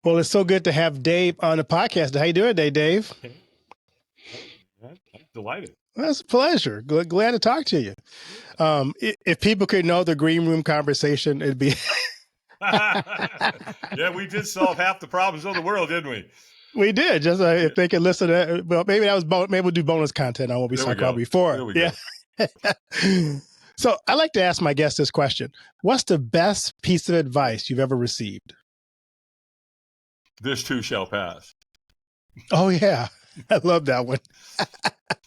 Well, it's so good to have Dave on the podcast. How you doing today, Dave? Okay. I'm delighted. Well, it's a pleasure. Glad to talk to you. If people could know the green room conversation, it'd be. Yeah, we did solve half the problems of the world, didn't we? We did. Just if they could listen to, well, maybe that was maybe we'll do bonus content on what we There talked we about go. before. There we Yeah. So I like to ask my guests this question: what's the best piece of advice you've ever received? This too shall pass. Oh yeah, I love that one.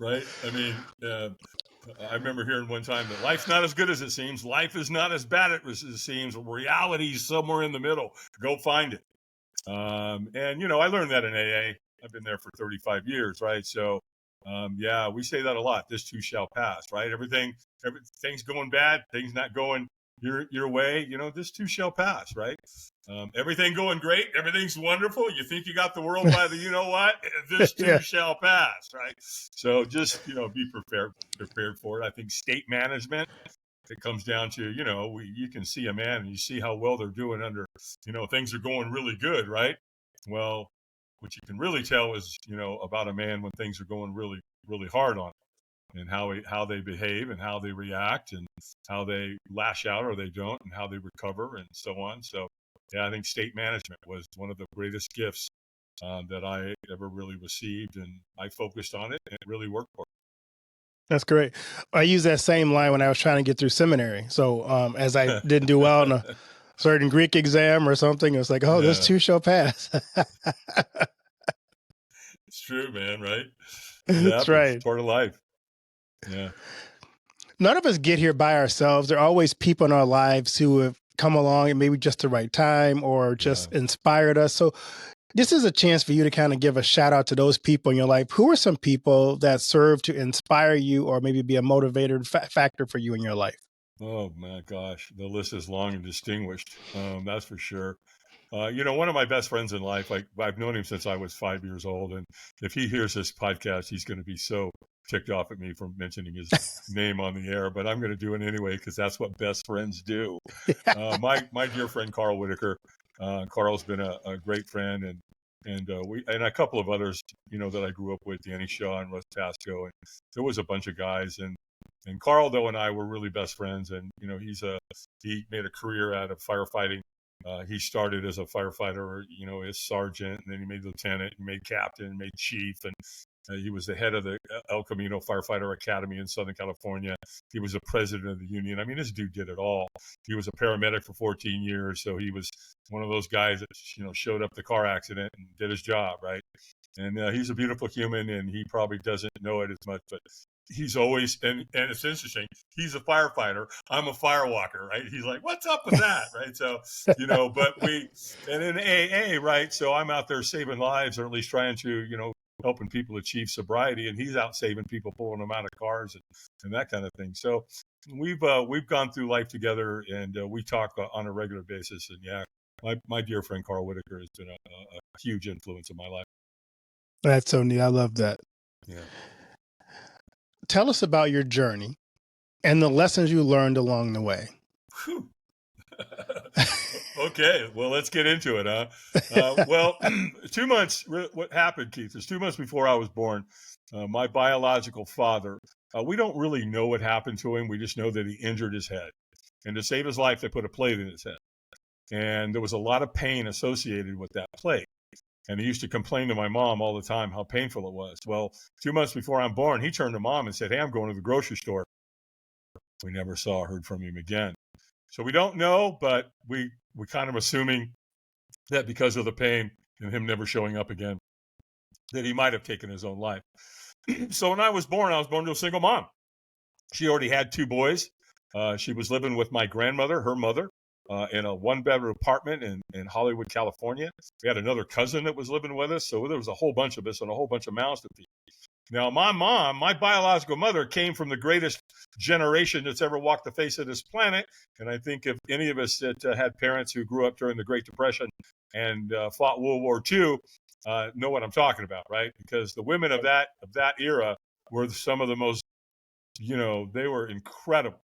Right? I mean, I remember hearing one time that life's not as good as it seems. Life is not as bad as it seems. Reality's somewhere in the middle. Go find it. And, you know, I learned that in AA. I've been there for 35 years, right? So, yeah, we say that a lot. This too shall pass, right? Everything's going bad. Things not going your way. You know, this too shall pass, right? Everything going great. Everything's wonderful. You think you got the world by the, you know what? This too shall pass, right? So just, you know, be prepared for it. I think state management, it comes down to, you know, you can see a man and you see how well they're doing under, you know, things are going really good, right? Well, what you can really tell is, you know, about a man when things are going really, really hard on him, and how they behave and how they react and how they lash out or they don't and how they recover and so on. So, yeah, I think state management was one of the greatest gifts that I ever really received, and I focused on it and it really worked for me. That's great. I used that same line when I was trying to get through seminary. So as I didn't do well on a certain Greek exam or something, it was like, oh, this too shall pass. It's true, man, right? That's right. It's part of life. Yeah. None of us get here by ourselves. There are always people in our lives who have come along at maybe just the right time or just inspired us. So this is a chance for you to kind of give a shout out to those people in your life. Who are some people that serve to inspire you or maybe be a motivator factor for you in your life? Oh my gosh, the list is long and distinguished. That's for sure. You know, one of my best friends in life, like I've known him since I was 5 years old. And if he hears this podcast, he's going to be so ticked off at me for mentioning his name on the air, but I'm going to do it anyway, because that's what best friends do. My dear friend, Carl Whitaker. Carl's been a great friend, and a couple of others, you know, that I grew up with, Danny Shaw and Russ Pasco. And there was a bunch of guys, and Carl, though, and I were really best friends. And, you know, he made a career out of firefighting. He started as a firefighter, you know, as sergeant, and then he made lieutenant, and made captain, and made chief, and he was the head of the El Camino Firefighter Academy in Southern California. He was the president of the union. I mean, this dude did it all. He was a paramedic for 14 years, so he was one of those guys that, you know, showed up the car accident and did his job, right? And he's a beautiful human, and he probably doesn't know it as much, but he's always, and it's interesting, he's a firefighter, I'm a firewalker, right? He's like, what's up with that, right? So, you know, and in AA, right, so I'm out there saving lives, or at least trying to, you know, helping people achieve sobriety, and he's out saving people, pulling them out of cars and that kind of thing. So we've gone through life together, and we talk on a regular basis. And yeah, my dear friend Carl Whitaker has been a huge influence in my life. That's so neat. I love that. Yeah. Tell us about your journey and the lessons you learned along the way. Okay, well, let's get into it, huh? Well, 2 months, what happened, Keith, is 2 months before I was born, my biological father, we don't really know what happened to him. We just know that he injured his head. And to save his life, they put a plate in his head. And there was a lot of pain associated with that plate. And he used to complain to my mom all the time how painful it was. Well, 2 months before I'm born, he turned to mom and said, hey, I'm going to the grocery store. We never saw or heard from him again. So we don't know, but we're kind of assuming that because of the pain and him never showing up again, that he might have taken his own life. So when I was born to a single mom. She already had 2 boys. She was living with my grandmother, her mother, in a 1-bedroom apartment in Hollywood, California. We had another cousin that was living with us. So there was a whole bunch of us and a whole bunch of mouths to feed. Now, my mom, my biological mother, came from the greatest generation that's ever walked the face of this planet. And I think if any of us that had parents who grew up during the Great Depression and fought World War II know what I'm talking about, right? Because the women of that era were some of the most, you know, they were incredible.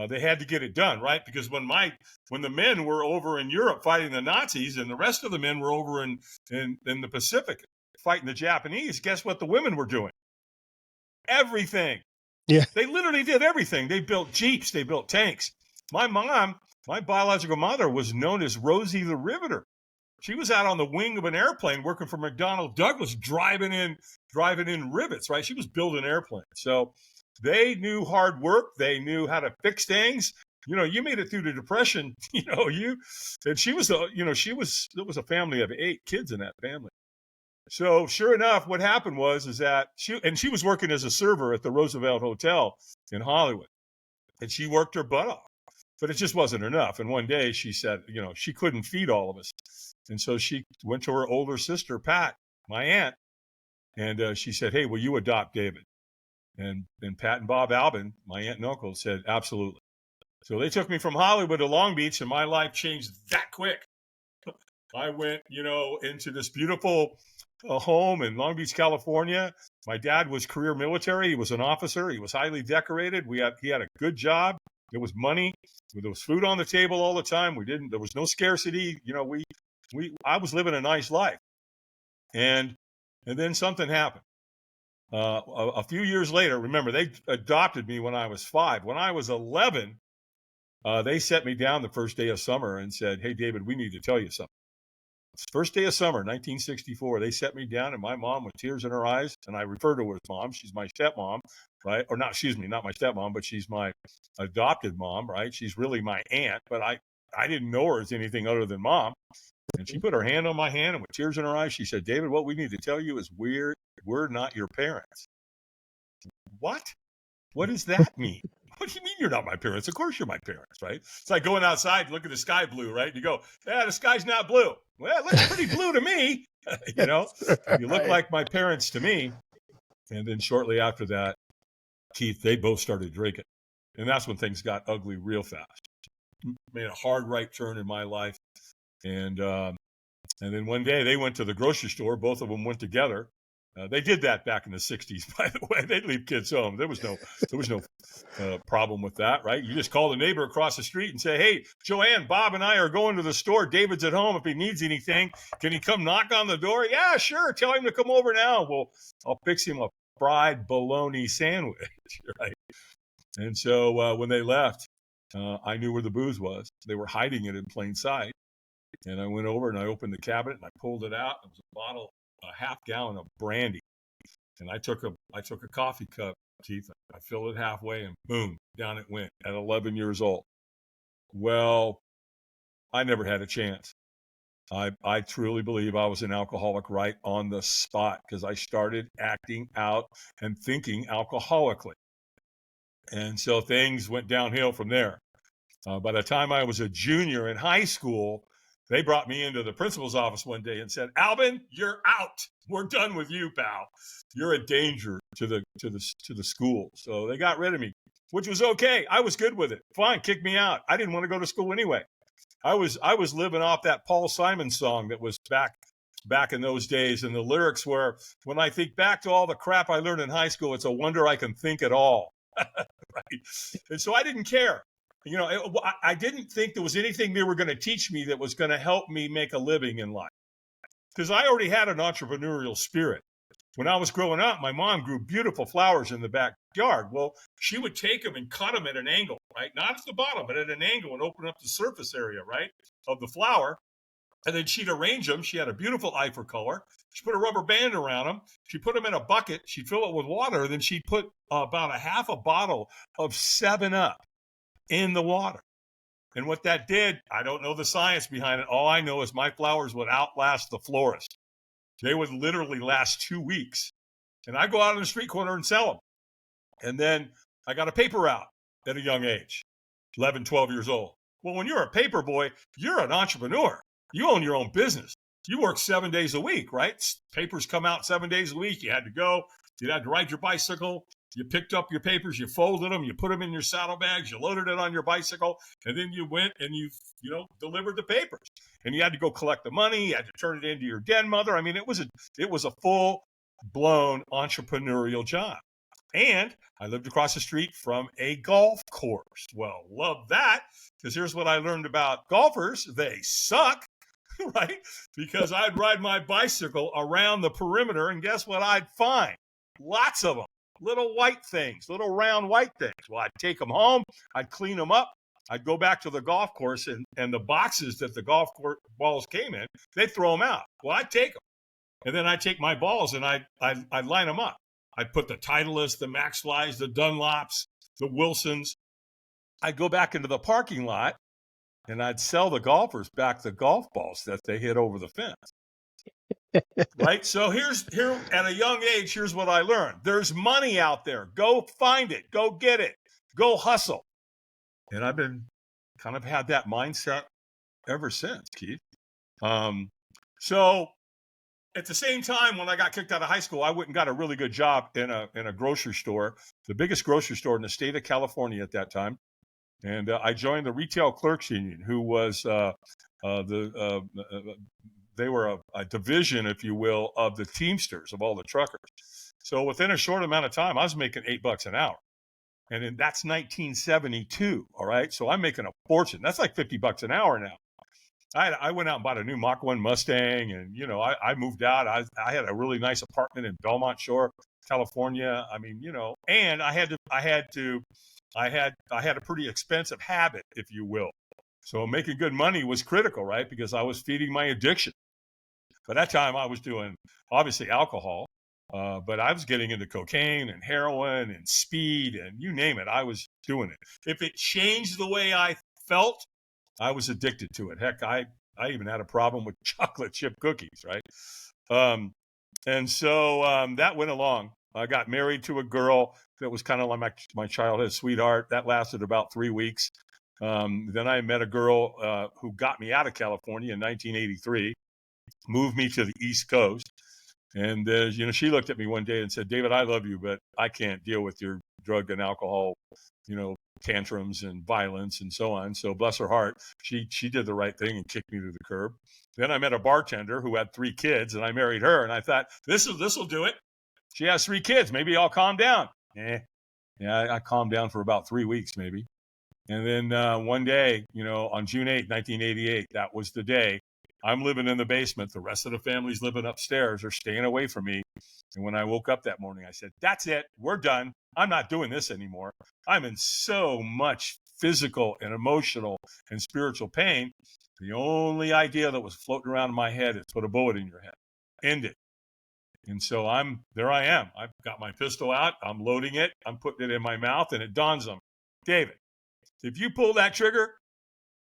They had to get it done, right? Because when the men were over in Europe fighting the Nazis and the rest of the men were over in the Pacific fighting the Japanese, guess what the women were doing? Everything. Yeah. They literally did everything. They built Jeeps. They built tanks. My mom, my biological mother, was known as Rosie the Riveter. She was out on the wing of an airplane working for McDonnell Douglas, driving in rivets, right? She was building airplanes. So they knew hard work. They knew how to fix things. You made it through the Depression, and she was, there was a family of 8 kids in that family. So sure enough, what happened is that she was working as a server at the Roosevelt Hotel in Hollywood, and she worked her butt off, but it just wasn't enough. And one day she said, she couldn't feed all of us. And so she went to her older sister, Pat, my aunt, and she said, "Hey, will you adopt David?" And Pat and Bob Albin, my aunt and uncle, said, "Absolutely." So they took me from Hollywood to Long Beach, and my life changed that quick. I went, into this beautiful home in Long Beach, California. My dad was career military. He was an officer. He was highly decorated. He had a good job. There was money. There was food on the table all the time. There was no scarcity. I was living a nice life. And then something happened. A few years later, remember, they adopted me when I was 5. When I was 11, they set me down the first day of summer and said, "Hey, David, we need to tell you something." First day of summer, 1964, they set me down, and my mom with tears in her eyes, and I refer to her as mom. She's my stepmom, right? Or not, excuse me, not my stepmom, but she's my adopted mom, right? She's really my aunt, but I didn't know her as anything other than mom. And she put her hand on my hand, and with tears in her eyes, she said, "David, what we need to tell you is we're not your parents." What? What does that mean? What do you mean you're not my parents? Of course you're my parents, right? It's like going outside and look at the sky blue, right? You go, "Yeah, the sky's not blue." "Well, it looks pretty blue to me." You look like my parents to me. And then shortly after that, Keith, they both started drinking. And that's when things got ugly real fast. Made a hard right turn in my life. And then one day they went to the grocery store. Both of them went together. They did that back in the 60s, by the way. They'd leave kids home. There was no problem with that, right? You just call the neighbor across the street and say, "Hey, Joanne, Bob and I are going to the store. David's at home. If he needs anything, can he come knock on the door?" "Yeah, sure. Tell him to come over now. Well, I'll fix him a fried bologna sandwich," right? And so when they left, I knew where the booze was. They were hiding it in plain sight. And I went over and I opened the cabinet and I pulled it out. It was a half gallon of brandy. And I took a coffee cup, Keith. I filled it halfway and boom, down it went at 11 years old. Well, I never had a chance. I truly believe I was an alcoholic right on the spot because I started acting out and thinking alcoholically. And so things went downhill from there. By the time I was a junior in high school, they brought me into the principal's office one day and said, "Albin, you're out. We're done with you, pal. You're a danger to the school." So they got rid of me, which was okay. I was good with it. Fine, kick me out. I didn't want to go to school anyway. I was living off that Paul Simon song that was back in those days, and the lyrics were, "When I think back to all the crap I learned in high school, it's a wonder I can think at all." Right? And so I didn't care. I didn't think there was anything they were going to teach me that was going to help me make a living in life because I already had an entrepreneurial spirit. When I was growing up, my mom grew beautiful flowers in the backyard. Well, she would take them and cut them at an angle, right? Not at the bottom, but at an angle and open up the surface area, right, of the flower. And then she'd arrange them. She had a beautiful eye for color. She put a rubber band around them. She put them in a bucket. She'd fill it with water. Then she'd put about a half a bottle of 7-Up in the water. And what that did, I don't know the science behind it. All I know is my flowers would outlast the florist. They would literally last 2 weeks. And I go out on the street corner and sell them. And then I got a paper route at a young age, 11, 12 years old. Well, when you're a paper boy, you're an entrepreneur. You own your own business. You work 7 days a week, right? Papers come out 7 days a week. You had to go. You had to ride your bicycle. You picked up your papers, you folded them, you put them in your saddlebags, you loaded it on your bicycle, and then you went and you delivered the papers. And you had to go collect the money. You had to turn it into your den mother. I mean, it was a full-blown entrepreneurial job. And I lived across the street from a golf course. Well, love that, because here's what I learned about golfers. They suck, right? Because I'd ride my bicycle around the perimeter, and guess what I'd find? Lots of them. Little white things, little round white things. Well, I'd take them home, I'd clean them up, I'd go back to the golf course, and the boxes that the golf course balls came in, they'd throw them out. Well, I'd take them, and then I'd take my balls and I'd line them up. I'd put the Titleists, the Max Flies, the Dunlops, the Wilsons. I'd go back into the parking lot and I'd sell the golfers back the golf balls that they hit over the fence. Right? So here at a young age, here's what I learned. There's money out there. Go find it. Go get it. Go hustle. And I've been kind of had that mindset ever since, Keith. So at the same time, when I got kicked out of high school, I went and got a really good job in a grocery store, the biggest grocery store in the state of California at that time. And I joined the Retail Clerks Union, who was they were a division, if you will, of the Teamsters, of all the truckers. So within a short amount of time, I was making $8 an hour. And then that's 1972. All right. So I'm making a fortune. That's like $50 an hour now. I went out and bought a new Mach 1 Mustang, and I moved out. I had a really nice apartment in Belmont Shore, California. I mean, and I had a pretty expensive habit, if you will. So making good money was critical, right? Because I was feeding my addiction. By that time, I was doing obviously alcohol, but I was getting into cocaine and heroin and speed and you name it. I was doing it. If it changed the way I felt, I was addicted to it. Heck, I even had a problem with chocolate chip cookies, right? And so that went along. I got married to a girl that was kind of like my childhood sweetheart. That lasted about 3 weeks. Then I met a girl who got me out of California in 1983, moved me to the East Coast. And, she looked at me one day and said, David, I love you, but I can't deal with your drug and alcohol, tantrums and violence and so on. So bless her heart, she did the right thing and kicked me to the curb. Then I met a bartender who had 3 kids, and I married her. And I thought, this will do it. She has 3 kids. Maybe I'll calm down. Yeah, I calmed down for about 3 weeks, maybe. And then one day, on June 8th, 1988, that was the day. I'm living in the basement. The rest of the family's living upstairs or staying away from me. And when I woke up that morning, I said, that's it. We're done. I'm not doing this anymore. I'm in so much physical and emotional and spiritual pain. The only idea that was floating around in my head is put a bullet in your head. End it. And so there I am. I've got my pistol out. I'm loading it. I'm putting it in my mouth, and it dawns on me, David, if you pull that trigger,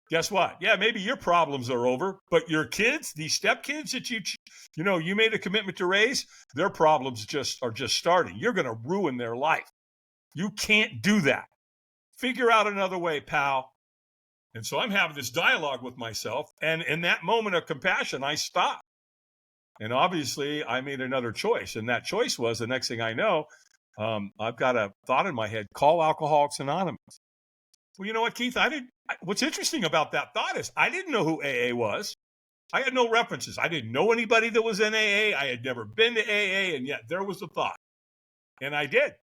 guess what? Yeah, maybe your problems are over, but your kids, these stepkids that you made a commitment to raise, their problems are just starting. You're going to ruin their life. You can't do that. Figure out another way, pal. And so I'm having this dialogue with myself, and in that moment of compassion, I stopped. And obviously, I made another choice, and that choice was, the next thing I know, I've got a thought in my head: call Alcoholics Anonymous. Well, you know what, Keith? What's interesting about that thought is I didn't know who AA was. I had no references. I didn't know anybody that was in AA. I had never been to AA, and yet there was a thought. And I did.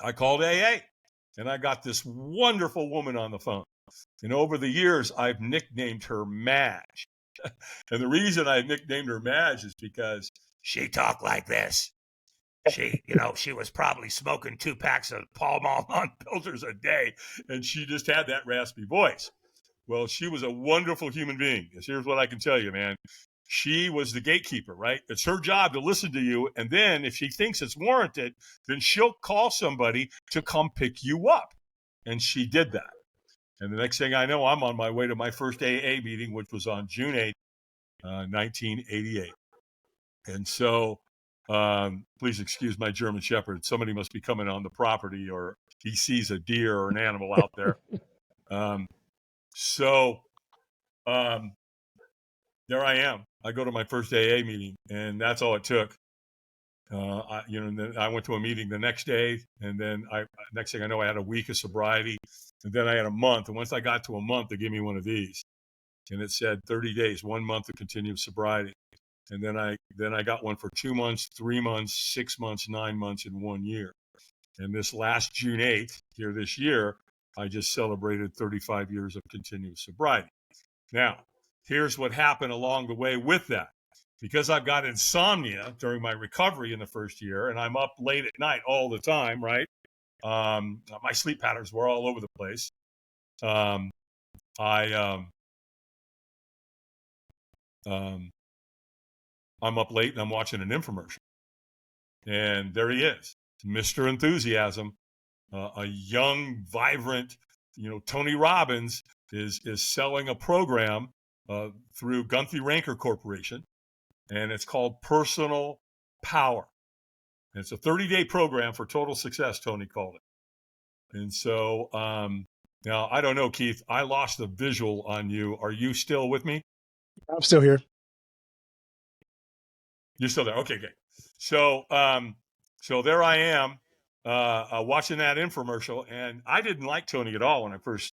I called AA, and I got this wonderful woman on the phone. And over the years, I've nicknamed her Madge. And the reason I nicknamed her Madge is because she talked like this. She was probably smoking 2 packs of Pall Mall non-filters a day, and she just had that raspy voice. Well, she was a wonderful human being. Here's what I can tell you, man. She was the gatekeeper, right? It's her job to listen to you, and then if she thinks it's warranted, then she'll call somebody to come pick you up. And she did that. And the next thing I know, I'm on my way to my first AA meeting, which was on June 8th, 1988. And so please excuse my German Shepherd. Somebody must be coming on the property, or he sees a deer or an animal out there. There I am. I go to my first AA meeting, and that's all it took. Then I went to a meeting the next day, and then next thing I know, I had a week of sobriety, and then I had a month. And once I got to a month, they gave me one of these, and it said 30 days, 1 month of continuous sobriety. And then I got one for 2 months, 3 months, 6 months, 9 months, and 1 year. And this last June 8th, here this year, I just celebrated 35 years of continuous sobriety. Now, here's what happened along the way with that. Because I've got insomnia during my recovery in the first year, and I'm up late at night all the time, right? My sleep patterns were all over the place. I'm up late and I'm watching an infomercial. And there he is, Mr. Enthusiasm, a young, vibrant, Tony Robbins is selling a program through Gunther Ranker Corporation, and it's called Personal Power. And it's a 30-day program for total success, Tony called it. And so now, I don't know, Keith, I lost the visual on you. Are you still with me? I'm still here. You're still there. Okay, good. So there I am watching that infomercial, and I didn't like Tony at all when I first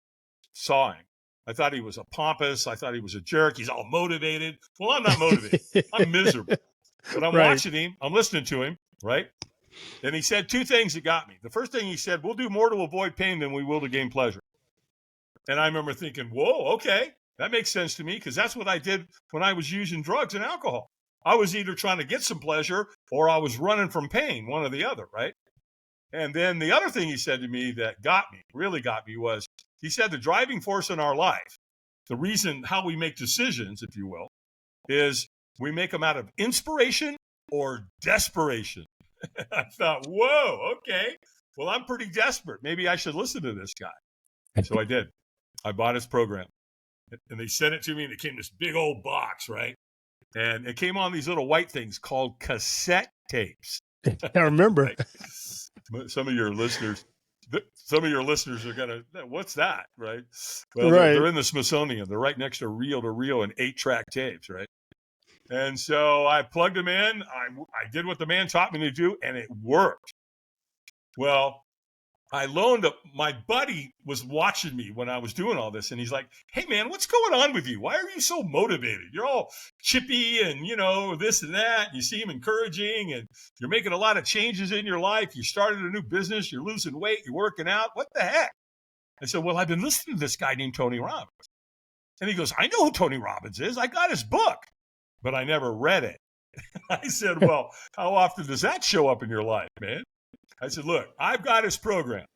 saw him. I thought he was a pompous. I thought he was a jerk. He's all motivated. Well, I'm not motivated. I'm miserable. But I'm watching him. I'm listening to him, right? And he said two things that got me. The first thing he said, we'll do more to avoid pain than we will to gain pleasure. And I remember thinking, whoa, okay, that makes sense to me, because that's what I did when I was using drugs and alcohol. I was either trying to get some pleasure or I was running from pain, one or the other, right? And then the other thing he said to me that really got me, was he said the driving force in our life, the reason how we make decisions, if you will, is we make them out of inspiration or desperation. I thought, whoa, okay. Well, I'm pretty desperate. Maybe I should listen to this guy. So I did. I bought his program. And they sent it to me, and it came in this big old box, right? And it came on these little white things called cassette tapes. I remember. Right? Some of your listeners are going to, what's that, right? Well, right. They're in the Smithsonian. They're right next to reel and 8-track tapes, right? And so I plugged them in. I did what the man taught me to do, and it worked. Well, my buddy was watching me when I was doing all this, and he's like, hey, man, what's going on with you? Why are you so motivated? You're all chippy and, this and that. You seem encouraging, and you're making a lot of changes in your life. You started a new business. You're losing weight. You're working out. What the heck? I said, well, I've been listening to this guy named Tony Robbins. And he goes, I know who Tony Robbins is. I got his book, but I never read it. I said, well, how often does that show up in your life, man? I said, look, I've got his program.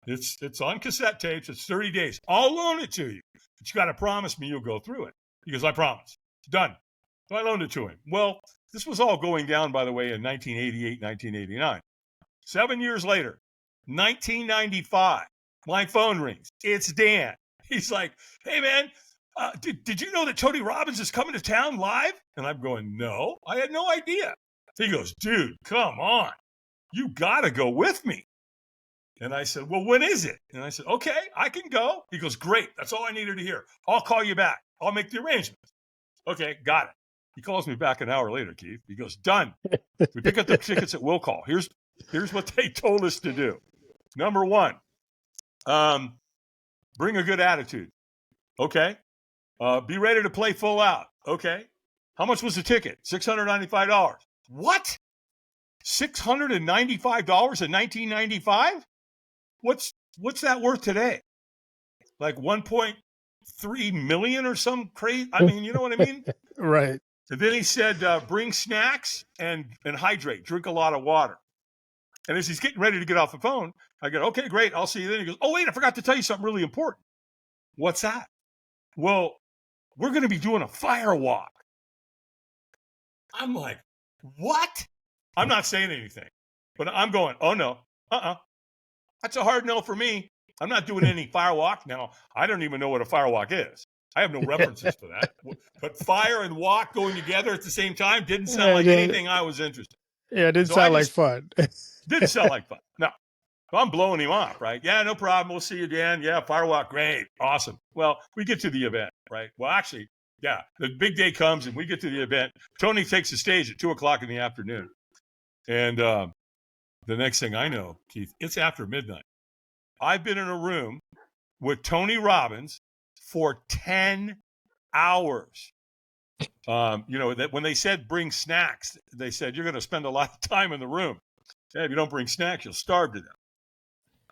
It's on cassette tapes. It's 30 days. I'll loan it to you. But you got to promise me you'll go through it. He goes, I promise. Done. So I loaned it to him. Well, this was all going down, by the way, in 1988, 1989. 7 years later, 1995, my phone rings. It's Dan. He's like, hey, man, did you know that Tony Robbins is coming to town live? And I'm going, no, I had no idea. He goes, dude, come on. You got to go with me. And I said, well, when is it? And I said, okay, I can go. He goes, great. That's all I needed to hear. I'll call you back. I'll make the arrangements. Okay, got it. He calls me back an hour later, Keith. He goes, done. We pick up the tickets at will call. Here's what they told us to do. Number one, bring a good attitude. Okay. Be ready to play full out. Okay. How much was the ticket? $695. What? $695 in 1995? What's that worth today? Like 1.3 million or some crazy? I mean, you know what I mean? Right. And then he said, bring snacks and hydrate, drink a lot of water. And as he's getting ready to get off the phone, I go, okay, great. I'll see you then. He goes, oh, wait, I forgot to tell you something really important. What's that? Well, we're going to be doing a firewalk. I'm like, what? I'm not saying anything, but I'm going, oh, no, that's a hard no for me. I'm not doing any firewalk. Now, I don't even know what a firewalk is. I have no references to that. But fire and walk going together at the same time didn't sound like anything I was interested in. Yeah, it didn't sound like fun. Didn't sound like fun. No. So I'm blowing him off, right? Yeah, no problem. We'll see you, Dan. Yeah, firewalk. Great. Awesome. Well, we get to the event, right? Well, actually, yeah, the big day comes and we get to the event. Tony takes the stage at 2:00 in the afternoon. And the next thing I know, Keith, it's after midnight. I've been in a room with Tony Robbins for 10 hours. That when they said bring snacks, they said you're going to spend a lot of time in the room. Yeah, if you don't bring snacks, you'll starve to death.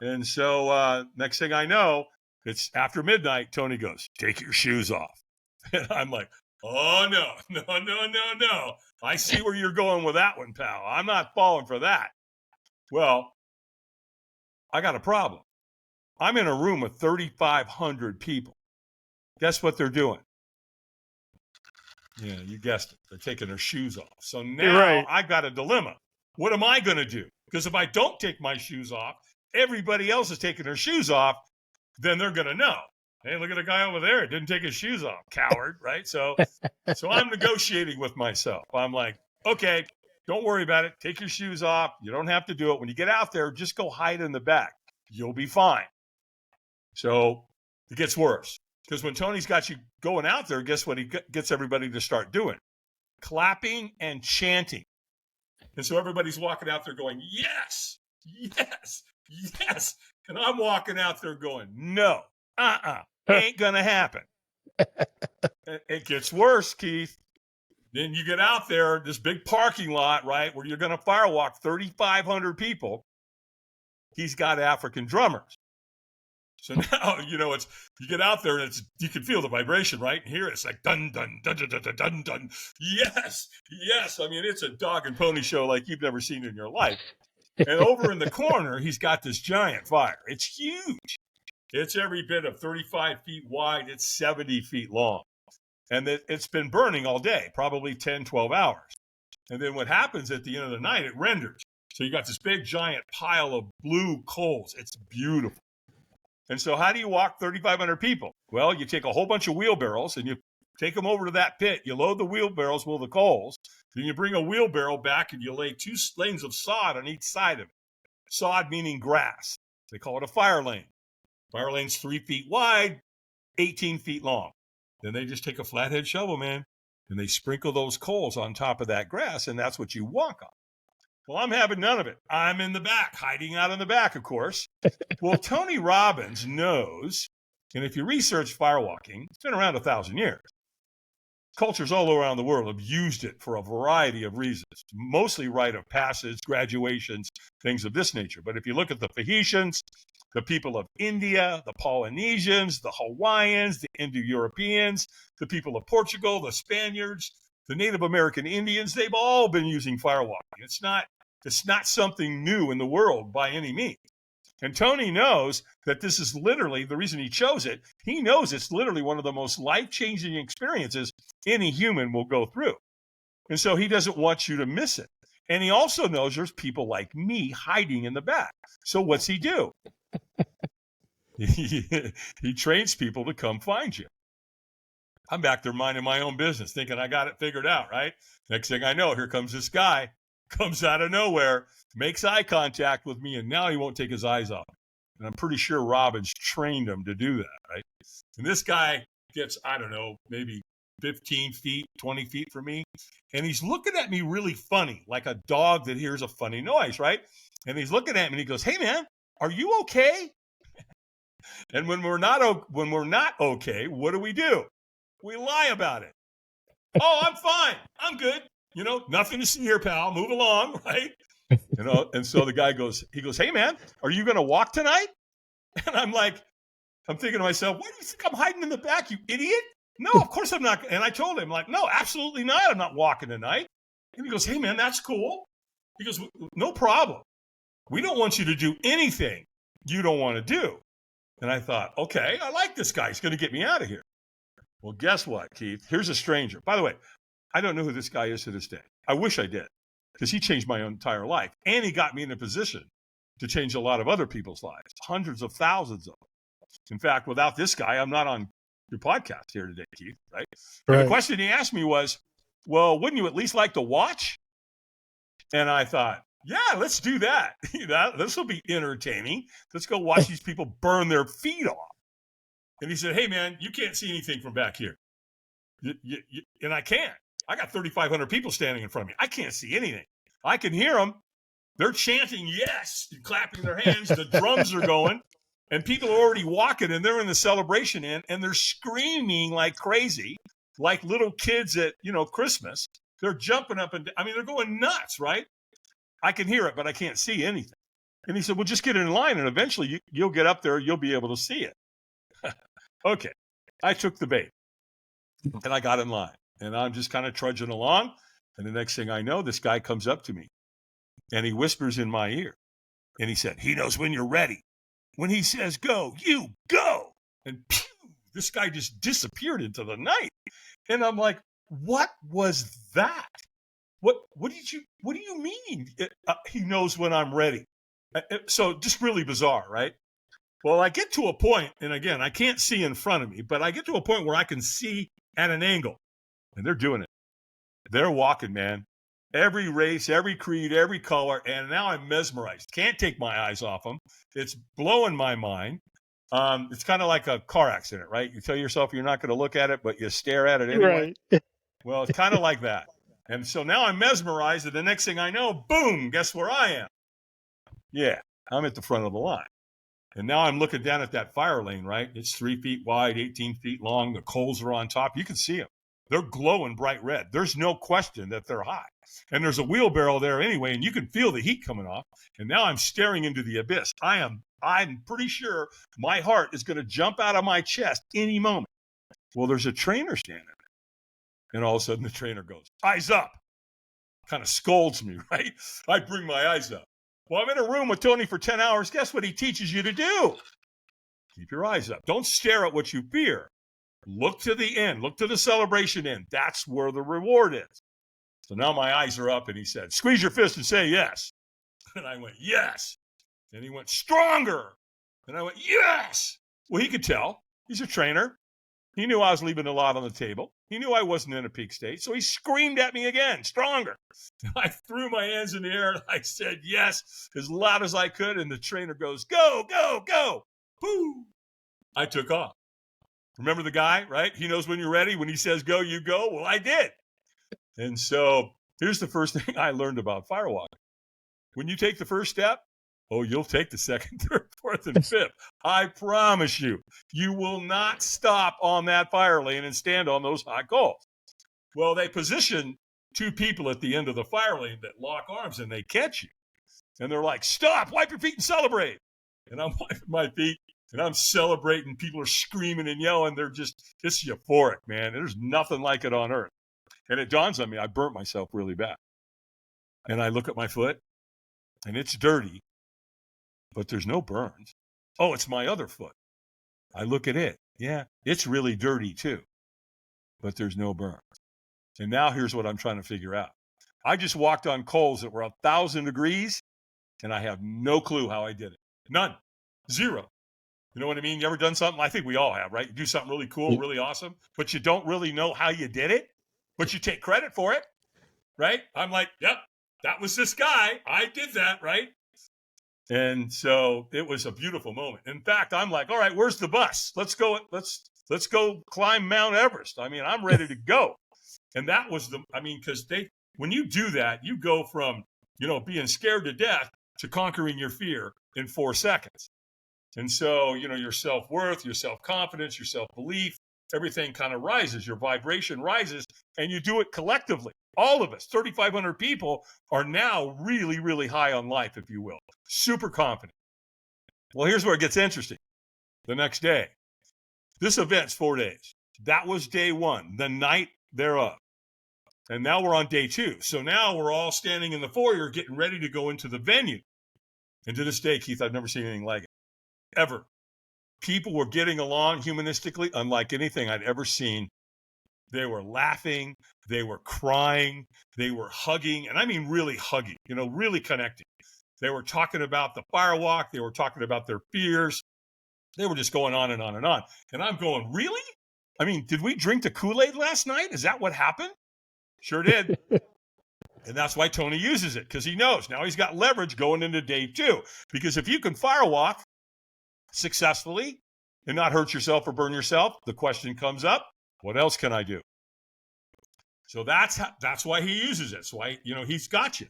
And so next thing I know, it's after midnight. Tony goes, take your shoes off. And I'm like, oh, no. I see where you're going with that one, pal. I'm not falling for that. Well, I got a problem. I'm in a room with 3,500 people. Guess what they're doing? Yeah, you guessed it. They're taking their shoes off. So now I've got a dilemma. What am I going to do? Because if I don't take my shoes off, everybody else is taking their shoes off, then they're going to know. Hey, look at the guy over there. Didn't take his shoes off. Coward, right? So I'm negotiating with myself. I'm like, okay, don't worry about it. Take your shoes off. You don't have to do it. When you get out there, just go hide in the back. You'll be fine. So it gets worse. Because when Tony's got you going out there, guess what he gets everybody to start doing? Clapping and chanting. And so everybody's walking out there going, yes, yes, yes. And I'm walking out there going, no, ain't going to happen. It gets worse, Keith. Then you get out there, this big parking lot, right, where you're going to firewalk 3,500 people. He's got African drummers. So now, you get out there and you can feel the vibration, right? And here it's like dun, dun, dun, dun, dun, dun, dun, dun. Yes, yes. I mean, it's a dog and pony show like you've never seen in your life. And over in the corner, he's got this giant fire. It's huge. It's every bit of 35 feet wide. It's 70 feet long. And it's been burning all day, probably 10, 12 hours. And then what happens at the end of the night, it renders. So you got this big giant pile of blue coals. It's beautiful. And so how do you walk 3,500 people? Well, you take a whole bunch of wheelbarrows and you take them over to that pit. You load the wheelbarrows with the coals. Then you bring a wheelbarrow back and you lay 2 lanes of sod on each side of it. Sod meaning grass. They call it a fire lane. Fire lane's 3 feet wide, 18 feet long. Then they just take a flathead shovel, man, and they sprinkle those coals on top of that grass, and that's what you walk on. Well, I'm having none of it. I'm in the back, hiding out in the back, of course. Well, Tony Robbins knows, and if you research firewalking, it's been around 1,000 years. Cultures all around the world have used it for a variety of reasons, mostly rite of passage, graduations, things of this nature. But if you look at the Tahitians, the people of India, the Polynesians, the Hawaiians, the Indo-Europeans, the people of Portugal, the Spaniards, the Native American Indians, they've all been using firewalking. It's not something new in the world by any means. And Tony knows that this is literally the reason he chose it. He knows it's literally one of the most life-changing experiences any human will go through. And so he doesn't want you to miss it. And he also knows there's people like me hiding in the back. So what's he do? He trains people to come find you. I'm back there minding my own business, thinking I got it figured out, right? Next thing I know, here comes this guy, comes out of nowhere, makes eye contact with me, and now he won't take his eyes off. And I'm pretty sure Robbins trained him to do that, right? And this guy gets, I don't know, maybe 15 feet, 20 feet from me. And he's looking at me really funny, like a dog that hears a funny noise, right? And he's looking at me and he goes, hey, man, are you okay? And when we're not okay, what do? We lie about it. Oh, I'm fine. I'm good. Nothing to see here, pal. Move along, right? And so the guy goes, hey, man, are you going to walk tonight? And I'm thinking to myself, why do you think I'm hiding in the back, you idiot? No, of course I'm not. And I told him, no, absolutely not. I'm not walking tonight. And he goes, hey, man, that's cool. He goes, no problem. We don't want you to do anything you don't want to do. And I thought, okay, I like this guy. He's going to get me out of here. Well, guess what, Keith? Here's a stranger. By the way, I don't know who this guy is to this day. I wish I did, because he changed my entire life. And he got me in a position to change a lot of other people's lives, hundreds of thousands of them. In fact, without this guy, I'm not on your podcast here today, Keith, right? And the question he asked me was, well, wouldn't you at least like to watch? And I thought, yeah, let's do that. This will be entertaining. Let's go watch these people burn their feet off. And he said, hey, man, you can't see anything from back here. And I can't. I got 3,500 people standing in front of me. I can't see anything. I can hear them. They're chanting, yes, and clapping their hands. The drums are going. And people are already walking, and they're in the celebration end, and they're screaming like crazy, like little kids at, Christmas. They're jumping up and down. I mean, they're going nuts, right? I can hear it, but I can't see anything. And he said, well, just get in line and eventually you'll get up there. You'll be able to see it. Okay. I took the bait and I got in line and I'm just kind of trudging along. And the next thing I know, this guy comes up to me and he whispers in my ear and he said, he knows when you're ready. When he says go, you go. And pew, this guy just disappeared into the night. And I'm like, what was that? What do you mean? He knows when I'm ready. So just really bizarre, right? Well, I get to a point, and again, I can't see in front of me, but I get to a point where I can see at an angle, and they're doing it. They're walking, man. Every race, every creed, every color, and now I'm mesmerized. Can't take my eyes off them. It's blowing my mind. It's kind of like a car accident, right? You tell yourself you're not going to look at it, but you stare at it anyway. Right. Well, it's kind of like that. And so now I'm mesmerized, and the next thing I know, boom, guess where I am? Yeah, I'm at the front of the line. And now I'm looking down at that fire lane, right? It's 3 feet wide, 18 feet long. The coals are on top. You can see them. They're glowing bright red. There's no question that they're hot. And there's a wheelbarrow there anyway, and you can feel the heat coming off. And now I'm staring into the abyss. I'm pretty sure my heart is going to jump out of my chest any moment. Well, there's a trainer standing there. And all of a sudden the trainer goes, eyes up. Kind of scolds me, right? I bring my eyes up. Well, I'm in a room with Tony for 10 hours. Guess what he teaches you to do? Keep your eyes up. Don't stare at what you fear. Look to the end. Look to the celebration end. That's where the reward is. So now my eyes are up and he said, squeeze your fist and say yes. And I went, yes. And he went, stronger. And I went, yes. Well, he could tell. He's a trainer. He knew I was leaving a lot on the table. He knew I wasn't in a peak state. So he screamed at me again, stronger. I threw my hands in the air and I said yes as loud as I could. And the trainer goes, go, go, go. Boo. I took off. Remember the guy, right? He knows when you're ready. When he says go, you go. Well, I did. And so here's the first thing I learned about firewalking. When you take the first step, oh, you'll take the second, third, fourth, and fifth. I promise you, you will not stop on that fire lane and stand on those hot coals. Well, they position two people at the end of the fire lane that lock arms and they catch you. And they're like, stop, wipe your feet and celebrate. And I'm wiping my feet and I'm celebrating. People are screaming and yelling. It's euphoric, man. There's nothing like it on earth. And it dawns on me, I burnt myself really bad. And I look at my foot and it's dirty. But there's no burns. Oh, it's my other foot. I look at it. Yeah, it's really dirty too. But there's no burns. And now here's what I'm trying to figure out. I just walked on coals that were 1,000 degrees, and I have no clue how I did it. None. Zero. You know what I mean? You ever done something? I think we all have, right? You do something really cool, really awesome, but you don't really know how you did it, but you take credit for it, right? I'm like, yep, that was this guy. I did that, right? And so it was a beautiful moment. In fact, I'm like, all right, where's the bus? Let's go climb Mount Everest. I mean, I'm ready to go. And that was because when you do that, you go from, being scared to death to conquering your fear in 4 seconds. And so, your self-worth, your self-confidence, your self-belief, everything kind of rises. Your vibration rises and you do it collectively. All of us, 3,500 people, are now really, really high on life, if you will. Super confident. Well, here's where it gets interesting. The next day. This event's 4 days. That was day 1, the night thereof. And now we're on day 2. So now we're all standing in the foyer getting ready to go into the venue. And to this day, Keith, I've never seen anything like it. Ever. People were getting along humanistically unlike anything I'd ever seen. They were laughing, they were crying, they were hugging, and I mean really hugging, really connecting. They were talking about the firewalk, they were talking about their fears. They were just going on and on and on. And I'm going, really? I mean, did we drink the Kool-Aid last night? Is that what happened? Sure did. And that's why Tony uses it, because he knows now he's got leverage going into day 2. Because if you can firewalk successfully and not hurt yourself or burn yourself, the question comes up, what else can I do? So that's why he uses it. That's why, he's got you.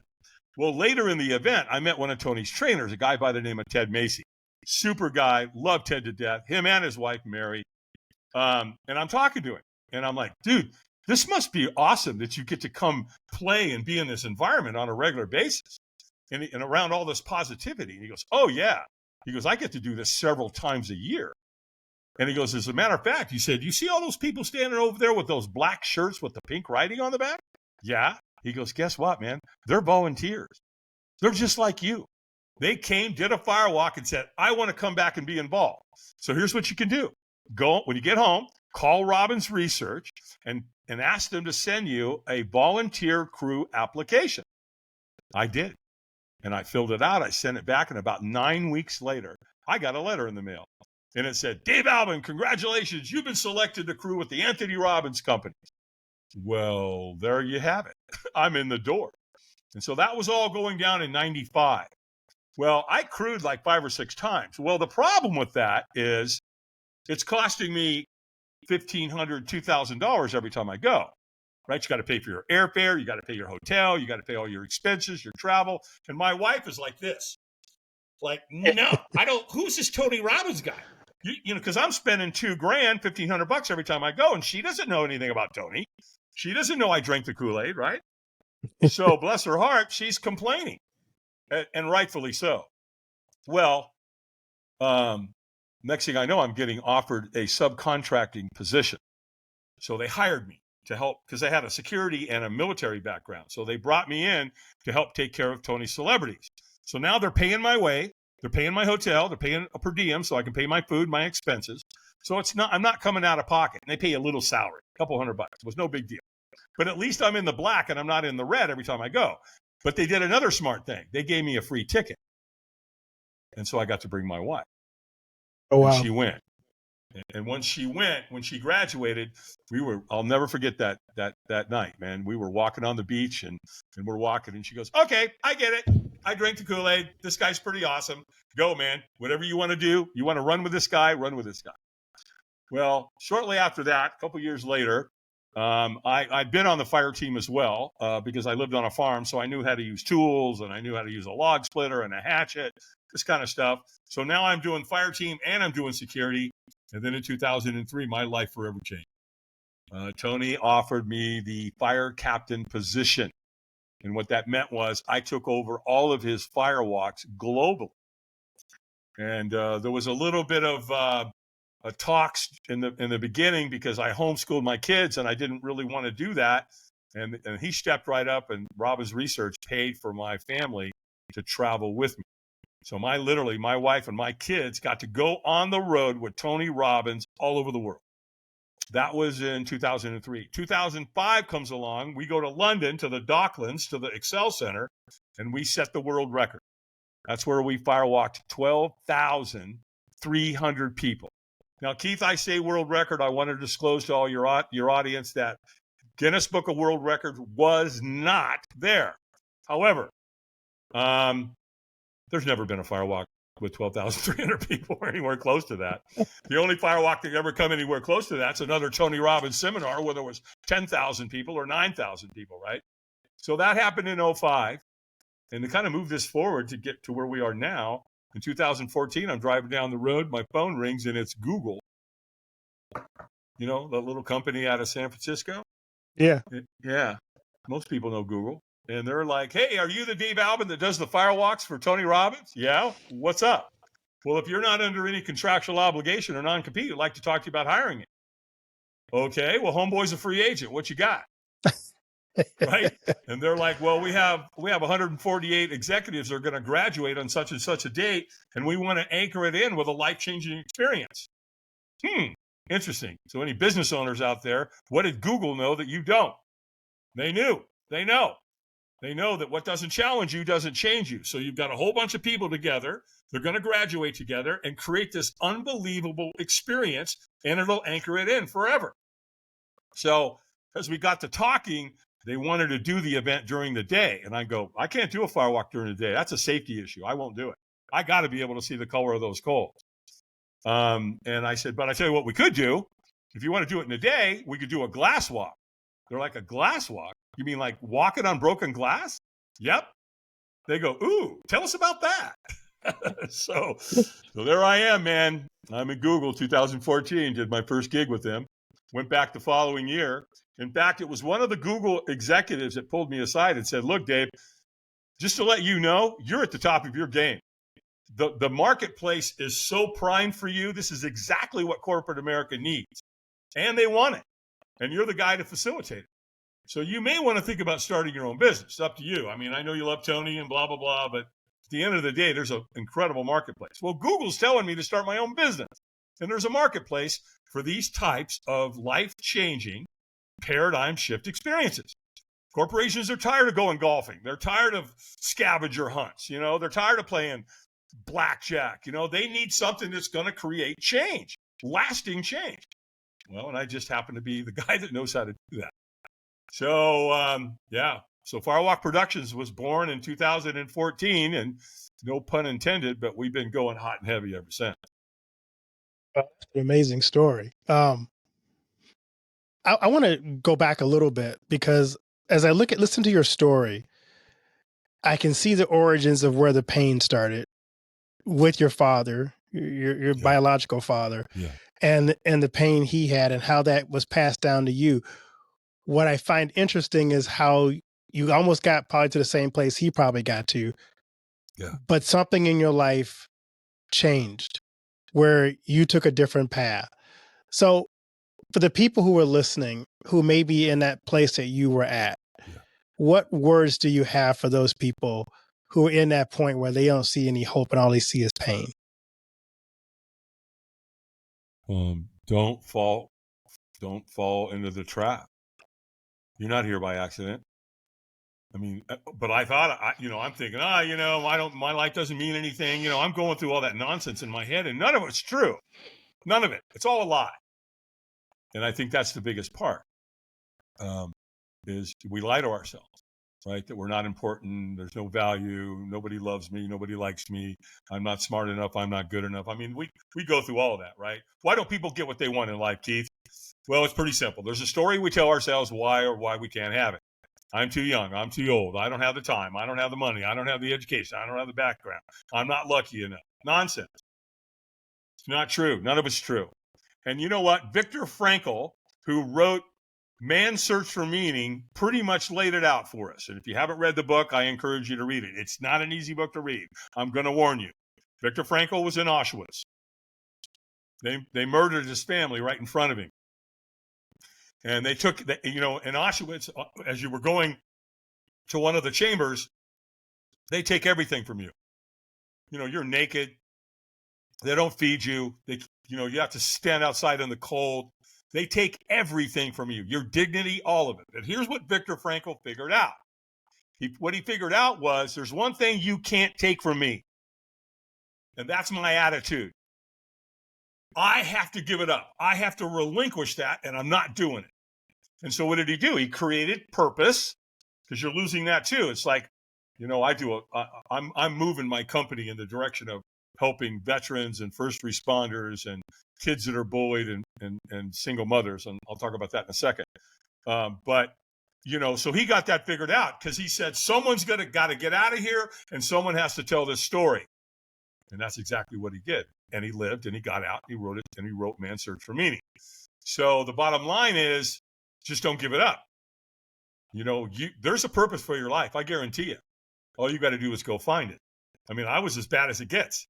Well, later in the event, I met one of Tony's trainers, a guy by the name of Ted Macy. Super guy, loved Ted to death, him and his wife, Mary. And I'm talking to him. And I'm like, dude, this must be awesome that you get to come play and be in this environment on a regular basis. and around all this positivity. And he goes, oh, yeah. He goes, I get to do this several times a year. And he goes, as a matter of fact, he said, you see all those people standing over there with those black shirts with the pink writing on the back? Yeah. He goes, guess what, man? They're volunteers. They're just like you. They came, did a firewalk, and said, I want to come back and be involved. So here's what you can do. Go, when you get home, call Robbins Research and ask them to send you a volunteer crew application. I did. And I filled it out. I sent it back. And about 9 weeks later, I got a letter in the mail. And it said, Dave Albin, congratulations. You've been selected to crew with the Anthony Robbins Company. Well, there you have it. I'm in the door. And so that was all going down in 95. Well, I crewed like 5 or 6 times. Well, the problem with that is it's costing me $1,500, $2,000 every time I go, right? You got to pay for your airfare. You got to pay your hotel. You got to pay all your expenses, your travel. And my wife is like this, like, no, I don't. Who's this Tony Robbins guy? You know, because I'm spending $2,000, $1,500 every time I go. And she doesn't know anything about Tony. She doesn't know I drank the Kool-Aid, right? So bless her heart, she's complaining. And rightfully so. Well, next thing I know, I'm getting offered a subcontracting position. So they hired me to help because I had a security and a military background. So they brought me in to help take care of Tony's celebrities. So now they're paying my way. They're paying my hotel. They're paying a per diem so I can pay my food, my expenses. So I'm not coming out of pocket. And they pay a little salary, a couple $100. It was no big deal. But at least I'm in the black and I'm not in the red every time I go. But they did another smart thing. They gave me a free ticket. And so I got to bring my wife. Oh, wow. And she went. And when she graduated, I'll never forget that night, man. We were walking on the beach and we're walking and she goes, okay, I get it. I drank the Kool-Aid. This guy's pretty awesome. Go, man. Whatever you want to do. You want to run with this guy, run with this guy. Well, shortly after that, a couple years later, I'd been on the fire team as well because I lived on a farm. So I knew how to use tools and I knew how to use a log splitter and a hatchet, this kind of stuff. So now I'm doing fire team and I'm doing security. And then in 2003, my life forever changed. Tony offered me the fire captain position. And what that meant was I took over all of his firewalks globally. And there was a little bit of talks in the beginning because I homeschooled my kids and I didn't really want to do that. And he stepped right up and Robbins Research paid for my family to travel with me. So my wife and my kids got to go on the road with Tony Robbins all over the world. That was in 2003. 2005 comes along. We go to London, to the Docklands, to the Excel Center, and we set the world record. That's where we firewalked 12,300 people. Now, Keith, I say world record. I want to disclose to all your audience that Guinness Book of World Records was not there. However, there's never been a firewalk with 12,300 people or anywhere close to that. The only firewalk that ever come anywhere close to that's another Tony Robbins seminar where there was 10,000 people or 9,000 people, right? So that happened in 2005. And to kind of move this forward to get to where we are now, in 2014, I'm driving down the road, my phone rings and it's Google. You know, the little company out of San Francisco? Yeah. Yeah. Most people know Google. And they're like, hey, are you the Dave Albin that does the firewalks for Tony Robbins? Yeah. What's up? Well, if you're not under any contractual obligation or non-compete, I'd like to talk to you about hiring you. Okay. Well, homeboy's a free agent. What you got? Right. And they're like, well, we have 148 executives that are going to graduate on such and such a date. And we want to anchor it in with a life-changing experience. Interesting. So any business owners out there, what did Google know that you don't? They knew. They know. They know that what doesn't challenge you doesn't change you. So you've got a whole bunch of people together. They're going to graduate together and create this unbelievable experience, and it'll anchor it in forever. So as we got to talking, they wanted to do the event during the day. And I go, I can't do a firewalk during the day. That's a safety issue. I won't do it. I got to be able to see the color of those coals. And I said, but I tell you what we could do. If you want to do it in the day, we could do a glass walk. They're like, a glass walk? You mean like walking on broken glass? Yep. They go, ooh, tell us about that. So there I am, man. I'm in Google 2014, did my first gig with them. Went back the following year. In fact, it was one of the Google executives that pulled me aside and said, look, Dave, just to let you know, you're at the top of your game. The marketplace is so primed for you. This is exactly what corporate America needs. And they want it. And you're the guy to facilitate it. So you may want to think about starting your own business. It's up to you. I mean, I know you love Tony and blah, blah, blah, but at the end of the day, there's an incredible marketplace. Well, Google's telling me to start my own business. And there's a marketplace for these types of life-changing paradigm shift experiences. Corporations are tired of going golfing. They're tired of scavenger hunts. They're tired of playing blackjack. They need something that's going to create change, lasting change. Well, and I just happen to be the guy that knows how to do that. So, So Firewalk Productions was born in 2014, and no pun intended, but we've been going hot and heavy ever since. That's an amazing story. I want to go back a little bit, because as I listen to your story, I can see the origins of where the pain started with your father, your biological father, and the pain he had and how that was passed down to you. What I find interesting is how you almost got probably to the same place he probably got to, but something in your life changed where you took a different path. So for the people who are listening, who may be in that place that you were at, what words do you have for those people who are in that point where they don't see any hope and all they see is pain? Don't fall into the trap. You're not here by accident. I mean, but I thought, I'm thinking, my life doesn't mean anything. I'm going through all that nonsense in my head, and none of it's true. None of it. It's all a lie. And I think that's the biggest part, is we lie to ourselves, right? That we're not important. There's no value. Nobody loves me. Nobody likes me. I'm not smart enough. I'm not good enough. I mean, we go through all of that, right? Why don't people get what they want in life, Keith? Well, it's pretty simple. There's a story we tell ourselves why we can't have it. I'm too young. I'm too old. I don't have the time. I don't have the money. I don't have the education. I don't have the background. I'm not lucky enough. Nonsense. It's not true. None of it's true. And you know what? Victor Frankel, who wrote Man's Search for Meaning, pretty much laid it out for us. And if you haven't read the book, I encourage you to read it. It's not an easy book to read. I'm going to warn you. Victor Frankel was in Auschwitz. They murdered his family right in front of him. And they took, in Auschwitz, as you were going to one of the chambers, they take everything from you. You're naked. They don't feed you. You have to stand outside in the cold. They take everything from you, your dignity, all of it. And here's what Victor Frankel figured out. What he figured out was, there's one thing you can't take from me, and that's my attitude. I have to give it up. I have to relinquish that, and I'm not doing it. And so what did he do? He created purpose, because you're losing that too. It's like, I'm moving my company in the direction of helping veterans and first responders and kids that are bullied and single mothers. And I'll talk about that in a second. But so he got that figured out, because he said, someone's got to get out of here, and someone has to tell this story. And that's exactly what he did. And he lived, and he got out, he wrote it, and he wrote Man's Search for Meaning. So the bottom line is, just don't give it up. There's a purpose for your life. I guarantee you. All you got to do is go find it. I mean, I was as bad as it gets.